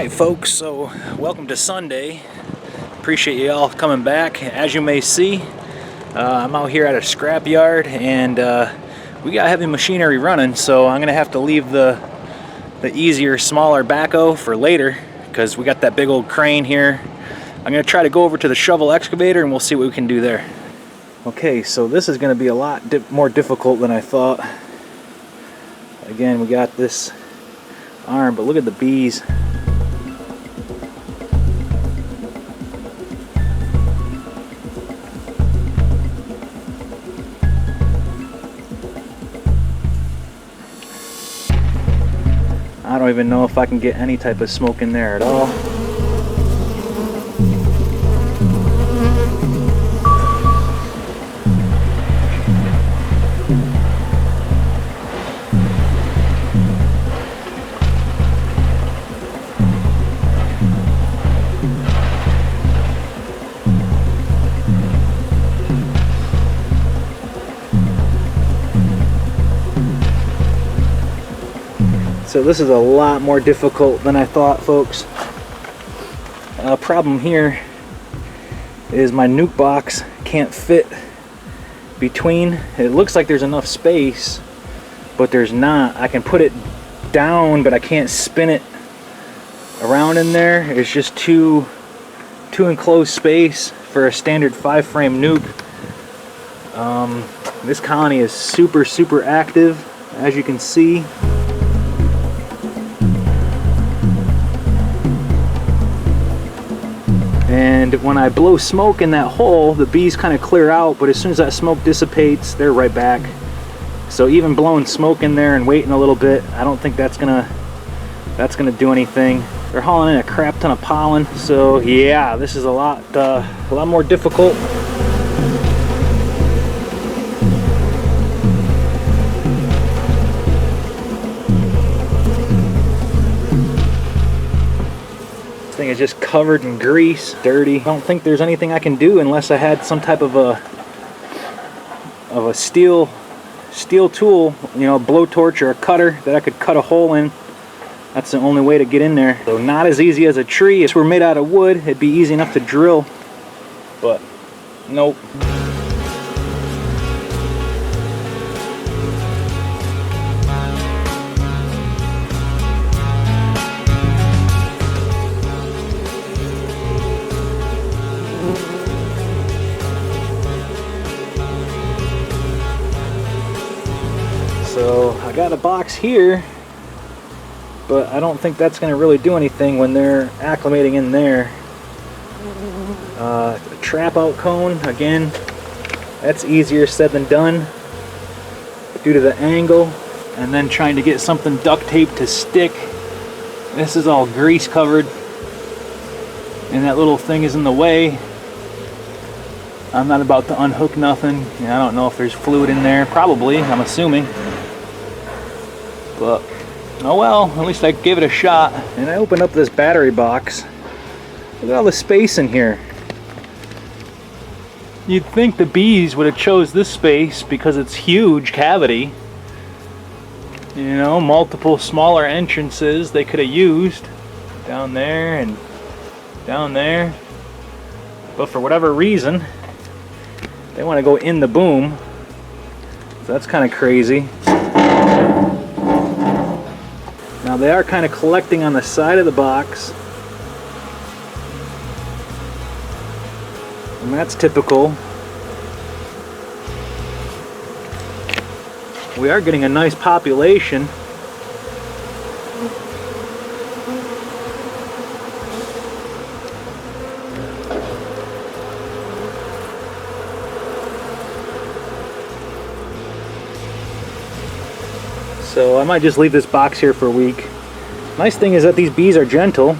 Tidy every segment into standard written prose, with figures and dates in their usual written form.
Alright folks, so welcome to Sunday. Appreciate you all coming back. As you may see, I'm out here at a scrap yard and we got heavy machinery running, so I'm gonna have to leave the easier, smaller backhoe for later because we got that big old crane here. I'm gonna try to go over to the shovel excavator and we'll see what we can do there. Okay, so this is gonna be a lot more difficult than I thought. Again, we got this arm, but look at the bees. I don't even know if I can get any type of smoke in there at all. So this is a lot more difficult than I thought, folks. Problem here is my nuke box can't fit between. It looks like there's enough space, but there's not. I can put it down, but I can't spin it around in there. It's just too enclosed space for a standard 5-frame nuke. This colony is super active, as you can see. And when I blow smoke in that hole, the bees kind of clear out, but as soon as that smoke dissipates, they're right back. So even blowing smoke in there and waiting a little bit, I don't think that's gonna do anything. They're hauling in a crap ton of pollen, so yeah, this is a lot more difficult. Thing is just covered in grease, dirty. I don't think there's anything I can do unless I had some type of a steel tool, you know, a blowtorch or a cutter that I could cut a hole in. That's the only way to get in there. So not as easy as a tree. If we're made out of wood, it'd be easy enough to drill, but nope. So I got a box here, but I don't think that's going to really do anything when they're acclimating in there. A trap out cone, again, that's easier said than done due to the angle, and then trying to get something duct taped to stick. This is all grease covered and that little thing is in the way. I'm not about to unhook nothing. I don't know if there's fluid in there, probably, I'm assuming. But, oh well, at least I gave it a shot. And I opened up this battery box. Look at all the space in here. You'd think the bees would have chose this space because it's huge cavity. You know, multiple smaller entrances they could have used. Down there and down there. But for whatever reason, they want to go in the boom. So that's kind of crazy. Now they are kind of collecting on the side of the box, and that's typical. We are getting a nice population. So I might just leave this box here for a week. Nice thing is that these bees are gentle.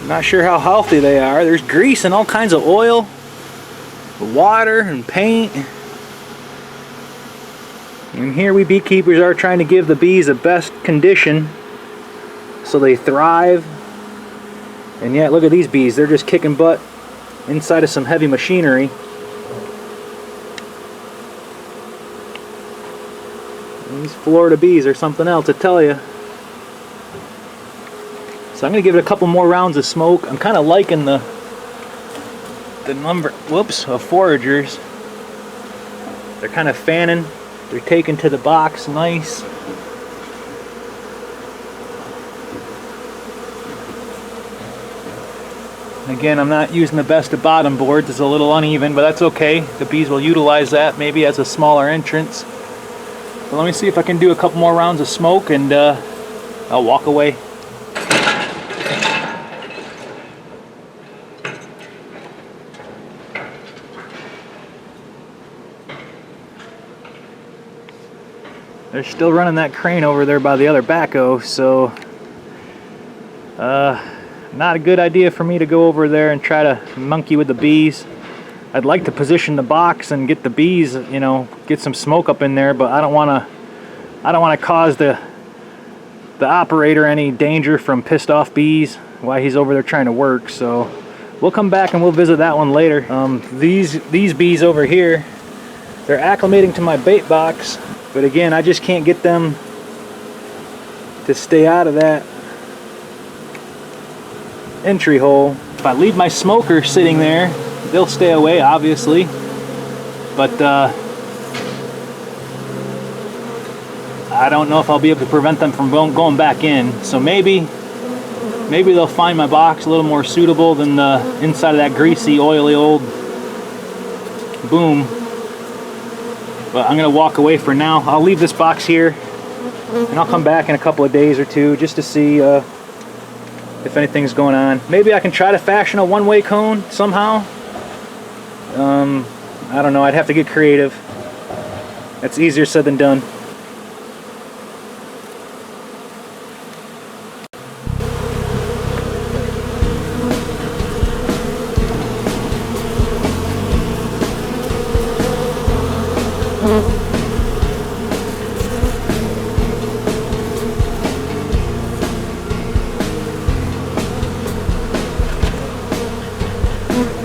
Not sure how healthy they are. There's grease and all kinds of oil, water and paint. And here we beekeepers are trying to give the bees the best condition so they thrive. And yet look at these bees, they're just kicking butt inside of some heavy machinery. These Florida bees are something else, I tell you. So I'm going to give it a couple more rounds of smoke. I'm kind of liking the number, of foragers. They're kind of fanning. They're taken to the box nice. And again, I'm not using the best of bottom boards. It's a little uneven, but that's okay. The bees will utilize that maybe as a smaller entrance. But let me see if I can do a couple more rounds of smoke, and I'll walk away. They're still running that crane over there by the other backhoe, so not a good idea for me to go over there and try to monkey with the bees. I'd like to position the box and get the bees, you know, get some smoke up in there, but I don't want to cause the operator any danger from pissed off bees while he's over there trying to work. So we'll come back and we'll visit that one later. These bees over here, they're acclimating to my bait box, but again, I just can't get them to stay out of that entry hole. If I leave my smoker sitting there, they'll stay away, obviously, but I don't know if I'll be able to prevent them from going back in. So maybe they'll find my box a little more suitable than the inside of that greasy, oily old boom. But I'm gonna walk away for now. I'll leave this box here, and I'll come back in a couple of days or two just to see if anything's going on. Maybe I can try to fashion a one-way cone somehow. I don't know, I'd have to get creative. That's easier said than done.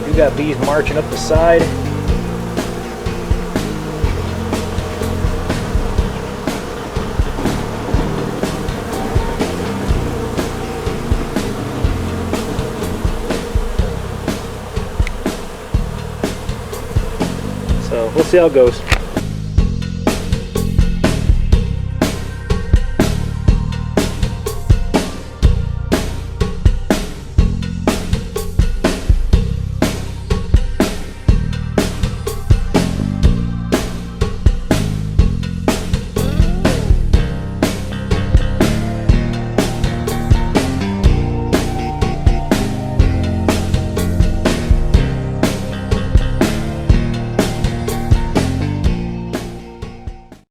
We got bees marching up the side. So we'll see how it goes.